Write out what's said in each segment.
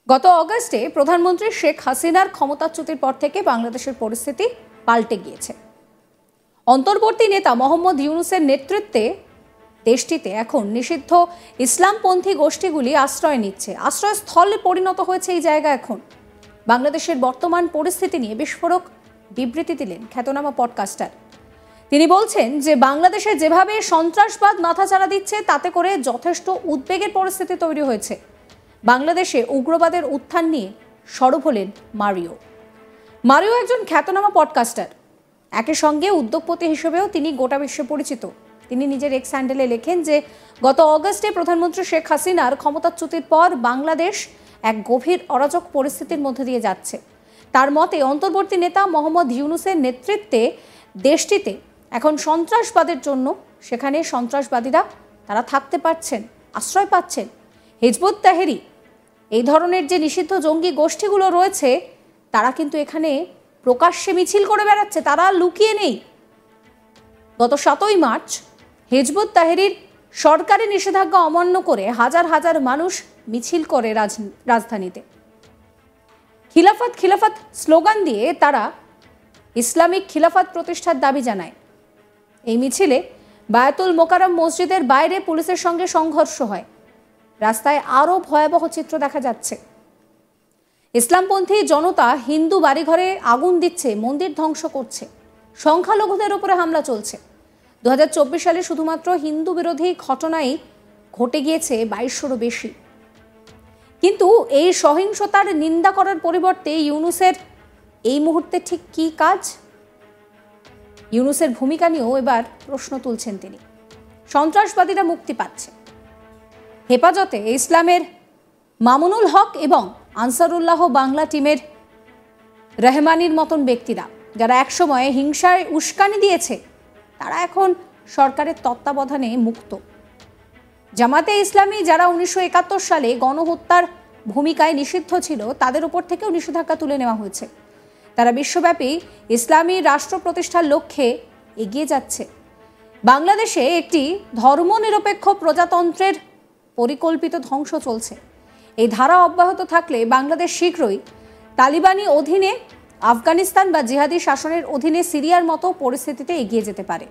গত অগাস্টে প্রধানমন্ত্রী শেখ হাসিনার ক্ষমতাচ্যুতির পর থেকে বাংলাদেশের পরিস্থিতি পাল্টে গিয়েছে। অন্তর্বর্তী নেতা মোহাম্মদ ইউনূসের নেতৃত্বে দেশটিতে এখন নিষিদ্ধ ইসলামপন্থী গোষ্ঠীগুলি আশ্রয় নিচ্ছে, আশ্রয়স্থলে পরিণত হয়েছে এই জায়গা। এখন বাংলাদেশের বর্তমান পরিস্থিতি নিয়ে বিস্ফোরক বিবৃতি দিলেন খ্যাতনামা পডকাস্টার। তিনি বলছেন যে বাংলাদেশে যেভাবে সন্ত্রাসবাদ মাথাচাড়া দিচ্ছে তাতে করে যথেষ্ট উদ্বেগের পরিস্থিতি তৈরি হয়েছে। বাংলাদেশে উগ্রবাদের উত্থান নিয়ে সরব হলেন মারিও একজন খ্যাতনামা পডকাস্টার, একই সঙ্গে উদ্যোগপতি হিসেবেও তিনি গোটা বিশ্বে পরিচিত। তিনি নিজের এক্স হ্যান্ডেলে লেখেন যে গত অগাস্টে প্রধানমন্ত্রী শেখ হাসিনার ক্ষমতাচ্যুতির পর বাংলাদেশ এক গভীর অরাজক পরিস্থিতির মধ্যে দিয়ে যাচ্ছে। তার মতে অন্তর্বর্তী নেতা মোহাম্মদ ইউনূসের নেতৃত্বে দেশটিতে এখন সন্ত্রাসবাদের জন্য সেখানে সন্ত্রাসবাদীরা তারা থাকতে পারছেন, আশ্রয় পাচ্ছেন। হিজবুত তাহরির এই ধরনের যে নিষিদ্ধ জঙ্গি গোষ্ঠীগুলো রয়েছে তারা কিন্তু এখানে প্রকাশ্যে মিছিল করে বেড়াচ্ছে, তারা লুকিয়ে নেই। গত 7ই মার্চ হিজবুত তাহরির সরকারি নিষেধাজ্ঞা অমান্য করে হাজার হাজার মানুষ মিছিল করে রাজধানীতে। খিলাফত স্লোগান দিয়ে তারা ইসলামিক খিলাফত প্রতিষ্ঠার দাবি জানায়। এই মিছিলে বায়তুল মোকাররম মসজিদের বাইরে পুলিশের সঙ্গে সংঘর্ষ হয়। রাস্তায় আরও ভয়াবহ চিত্র দেখা যাচ্ছে। ইসলামপন্থী জনতা হিন্দু বাড়িঘরে আগুন দিচ্ছে, মন্দির ধ্বংস করছে, সংখ্যালঘুদের উপরে হামলা চলছে। 2024 সালে শুধুমাত্র হিন্দু বিরোধী ঘটনাই ঘটে গিয়েছে 2200-রও বেশি। কিন্তু এই সহিংসতার নিন্দা করার পরিবর্তে ইউনূসের এই মুহূর্তে ঠিক কী কাজ? ইউনূসের ভূমিকা নিয়েও এবার প্রশ্ন তুলছেন তিনি। সন্ত্রাসবাদীরা মুক্তি পাচ্ছে। হেফাজতে ইসলামের মামুনুল হক এবং আনসারুল্লাহ বাংলা টিমের রহমানির মতন ব্যক্তিরা যারা একসময় হিংসায় উস্কানি দিয়েছে তারা এখন সরকারের তত্ত্বাবধানে মুক্ত। জামাতে ইসলামী যারা 1971 সালে গণহত্যার ভূমিকায় নিষিদ্ধ ছিল তাদের উপর থেকেও নিষেধাজ্ঞা তুলে নেওয়া হয়েছে। তারা বিশ্বব্যাপী ইসলামী রাষ্ট্র প্রতিষ্ঠার লক্ষ্যে এগিয়ে যাচ্ছে। বাংলাদেশে একটি ধর্মনিরপেক্ষ প্রজাতন্ত্রের পরিকল্পিত ধ্বংস চলছে। এই ধারা অব্যাহত থাকলে বাংলাদেশ শীঘ্রই তালিবানি অধীনে আফগানিস্তান বা জিহাদি শাসনের অধীনে সিরিয়ার মতো পরিস্থিতিতে এগিয়ে যেতে পারে।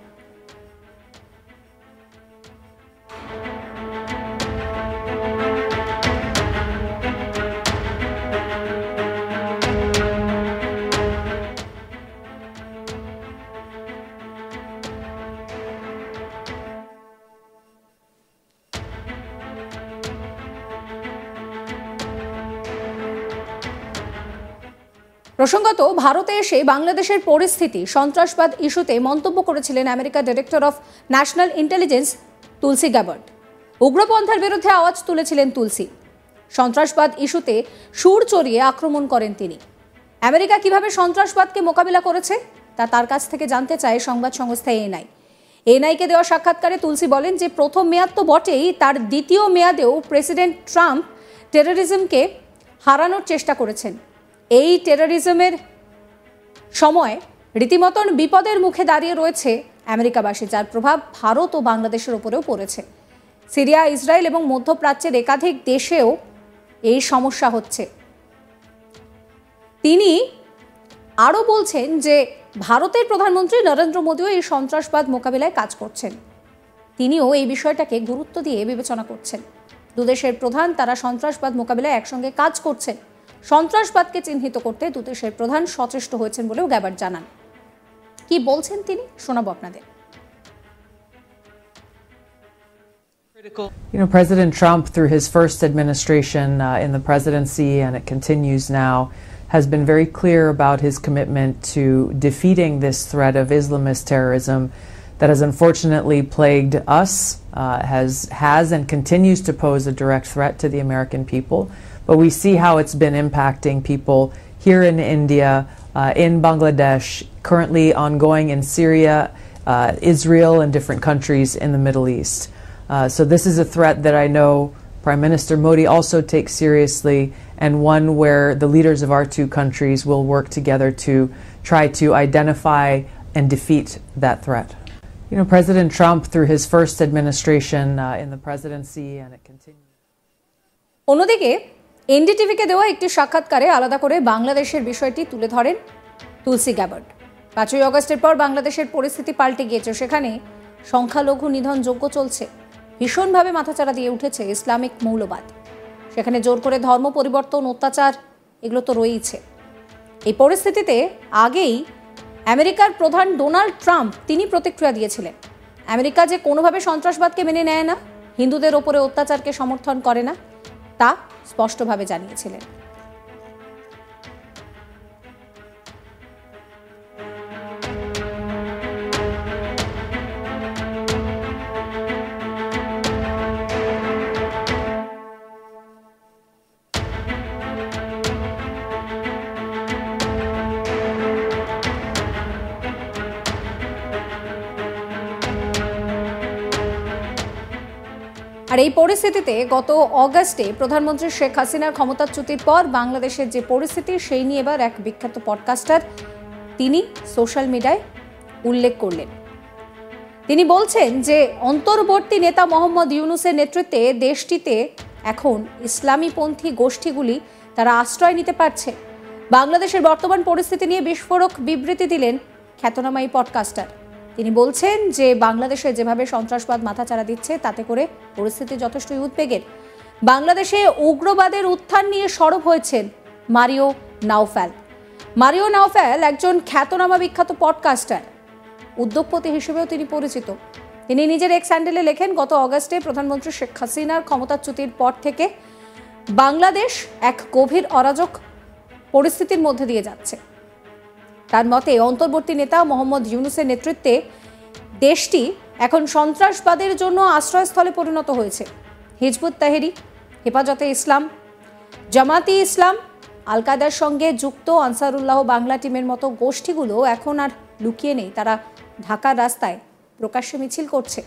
প্রসঙ্গত ভারতে এসে বাংলাদেশের পরিস্থিতি সন্ত্রাসবাদ ইস্যুতে মন্তব্য করেছিলেন আমেরিকার director of national intelligence Tulsi Gabbard. উগ্রপন্থার বিরুদ্ধে আওয়াজ তুলেছিলেন তুলসি। সন্ত্রাসবাদ ইস্যুতে সুর চড়িয়ে আক্রমণ করেন তিনি। আমেরিকা কিভাবে সন্ত্রাসবাদকে মোকাবিলা করেছে তা তার কাছ থেকে জানতে চায় সংবাদ সংস্থা এনআইকে দেওয়া সাক্ষাৎকারে তুলসি বলেন যে প্রথম মেয়াদ তো বটেই, তার দ্বিতীয় মেয়াদেও প্রেসিডেন্ট ট্রাম্প টেররিজমকে হারানোর চেষ্টা করেছেন। এই টেররিজমের সময় রীতিমতন বিপদের মুখে দাঁড়িয়ে রয়েছে আমেরিকাবাসী, যার প্রভাব ভারত ও বাংলাদেশের উপরেও পড়েছে। সিরিয়া, ইসরায়েল এবং মধ্যপ্রাচ্যের একাধিক দেশেও এই সমস্যা হচ্ছে। তিনি আরও বলছেন যে ভারতের প্রধানমন্ত্রী নরেন্দ্র মোদীও এই সন্ত্রাসবাদ মোকাবিলায় কাজ করছেন। তিনিও এই বিষয়টাকে গুরুত্ব দিয়ে বিবেচনা করছেন। দুদেশের প্রধান তারা সন্ত্রাসবাদ মোকাবিলায় একসঙ্গে কাজ করছেন। সন্ত্রাসবাদকে চিহ্নিত করতে দুদেশের প্রধান সচেষ্ট হয়েছেন বলেও গ্যাবার্ড জানান। কি বলছেন তিনি শোনাবো আপনাদের। You know, President Trump, through his first administration in the presidency, and it continues now, has been very clear about his commitment to defeating this threat of Islamist terrorism that has unfortunately plagued us, has and continues to pose a direct threat to the American people. But we see how it's been impacting people here in India, in Bangladesh, currently ongoing in Syria, Israel, and different countries in the Middle East. So this is a threat that I know Prime Minister Modi also takes seriously, and one where the leaders of our two countries will work together to try to identify and defeat that threat. You know, President Trump, through his first administration in the presidency, and it continues. অন্যদিকে এনডিটিভিকে দেওয়া একটি সাক্ষাৎকারে আলাদা করে বাংলাদেশের বিষয়টি তুলে ধরেন তুলসী গ্যাবার্ড। 5ই অগস্টের পর বাংলাদেশের পরিস্থিতি পাল্টে গিয়েছে। সেখানে সংখ্যালঘু নিধন যজ্ঞ চলছে, ভীষণভাবে মাথাচাড়া দিয়ে উঠেছে ইসলামিক মৌলবাদ। সেখানে জোর করে ধর্ম পরিবর্তন, অত্যাচার এগুলো তো রয়েইছে। এই পরিস্থিতিতে আগেই আমেরিকার প্রধান ডোনাল্ড ট্রাম্প তিনি প্রতিক্রিয়া দিয়েছিলেন। আমেরিকা যে কোনোভাবে সন্ত্রাসবাদকে মেনে নেয় না, হিন্দুদের ওপরে অত্যাচারকে সমর্থন করে না, তা স্পষ্টভাবে জানিয়েছিলেন। আর এই পরিস্থিতিতে গত অগাস্টে প্রধানমন্ত্রী শেখ হাসিনার ক্ষমতাচ্যুতির পর বাংলাদেশের যে পরিস্থিতি সেই নিয়ে এবার এক বিখ্যাত পডকাস্টার তিনি সোশ্যাল মিডিয়ায় উল্লেখ করলেন। তিনি বলছেন যে অন্তর্বর্তী নেতা মোহাম্মদ ইউনূসের নেতৃত্বে দেশটিতে এখন ইসলামীপন্থী গোষ্ঠীগুলি তারা আশ্রয় নিতে পারছে। বাংলাদেশের বর্তমান পরিস্থিতি নিয়ে বিস্ফোরক বিবৃতি দিলেন খ্যাতনামা এই পডকাস্টার। তিনি বলছেন যে বাংলাদেশে যেভাবে সন্ত্রাসবাদ মাথাচাড়া দিচ্ছে তাতে করে পরিস্থিতি যথেষ্টই উদ্বেগের। বাংলাদেশে উগ্রবাদের উত্থান নিয়ে সরব হয়েছেন মারিও নাওফ্যাল। মারিও নাওফ্যাল একজন খ্যাতনামা বিখ্যাত পডকাস্টার, উদ্যোগপতি হিসেবেও তিনি পরিচিত। তিনি নিজের এক্স হ্যান্ডেলে লেখেন, গত অগাস্টে প্রধানমন্ত্রী শেখ হাসিনার ক্ষমতাচ্যুতির পর থেকে বাংলাদেশ এক গভীর অরাজক পরিস্থিতির মধ্যে দিয়ে যাচ্ছে। তার মতে অন্তর্বর্তী নেতা মোহাম্মদ ইউনূসের নেতৃত্বে দেশটি এখন সন্ত্রাসবাদের জন্য আশ্রয়স্থলে পরিণত হয়েছে। হিজবুত তাহরির, হেফাজতে ইসলাম, জামাতি ইসলাম, আল কায়দার সঙ্গে যুক্ত আনসারুল্লাহ বাংলা টিমের মতো গোষ্ঠীগুলো এখন আর লুকিয়ে নেই, তারা ঢাকার রাস্তায় প্রকাশ্যে মিছিল করছে।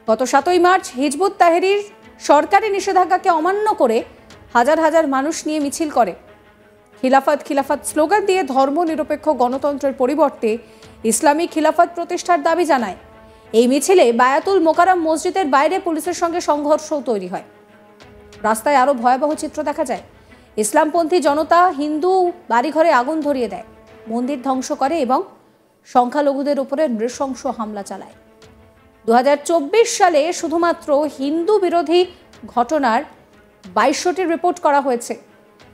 গত 7ই মার্চ হিজবুত তাহরির সরকারি নিষেধাজ্ঞাকে অমান্য করে হাজার হাজার মানুষ নিয়ে মিছিল করে। খিলাফত খিলাফত স্লোগান দিয়ে ধর্মনিরপেক্ষ গণতন্ত্রের পরিবর্তে ইসলামী খিলাফত প্রতিষ্ঠার দাবি জানায়। এই মিছিলে বায়াতুল মোকাররম মসজিদের বাইরে পুলিশের সঙ্গে সংঘর্ষও তৈরি হয়। রাস্তায় আরও ভয়াবহ চিত্র দেখা যায়। ইসলামপন্থী জনতা হিন্দু বাড়িঘরে আগুন ধরিয়ে দেয়, মন্দির ধ্বংস করে এবং সংখ্যালঘুদের উপরে নৃশংস হামলা চালায়। 2024 সালে শুধুমাত্র হিন্দু বিরোধী ঘটনার 22টির রিপোর্ট করা হয়েছে।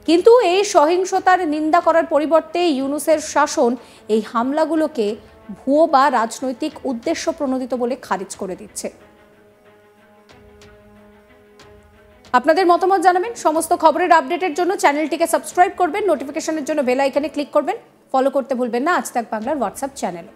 কিন্তু এই সহিংসতার নিন্দা করার পরিবর্তে ইউনূসের শাসন এই হামলাগুলোকে ভুয়ো বা রাজনৈতিক উদ্দেশ্য প্রণোদিত বলে খারিজ করে দিচ্ছে। আপনাদের মতামত জানাবেন। সমস্ত খবরের আপডেটের জন্য চ্যানেলটিকে সাবস্ক্রাইব করবেন, নোটিফিকেশনের জন্য বেল আইকনে ক্লিক করবেন, ফলো করতে ভুলবেন না আজ তাক বাংলার হোয়াটসঅ্যাপ চ্যানেল।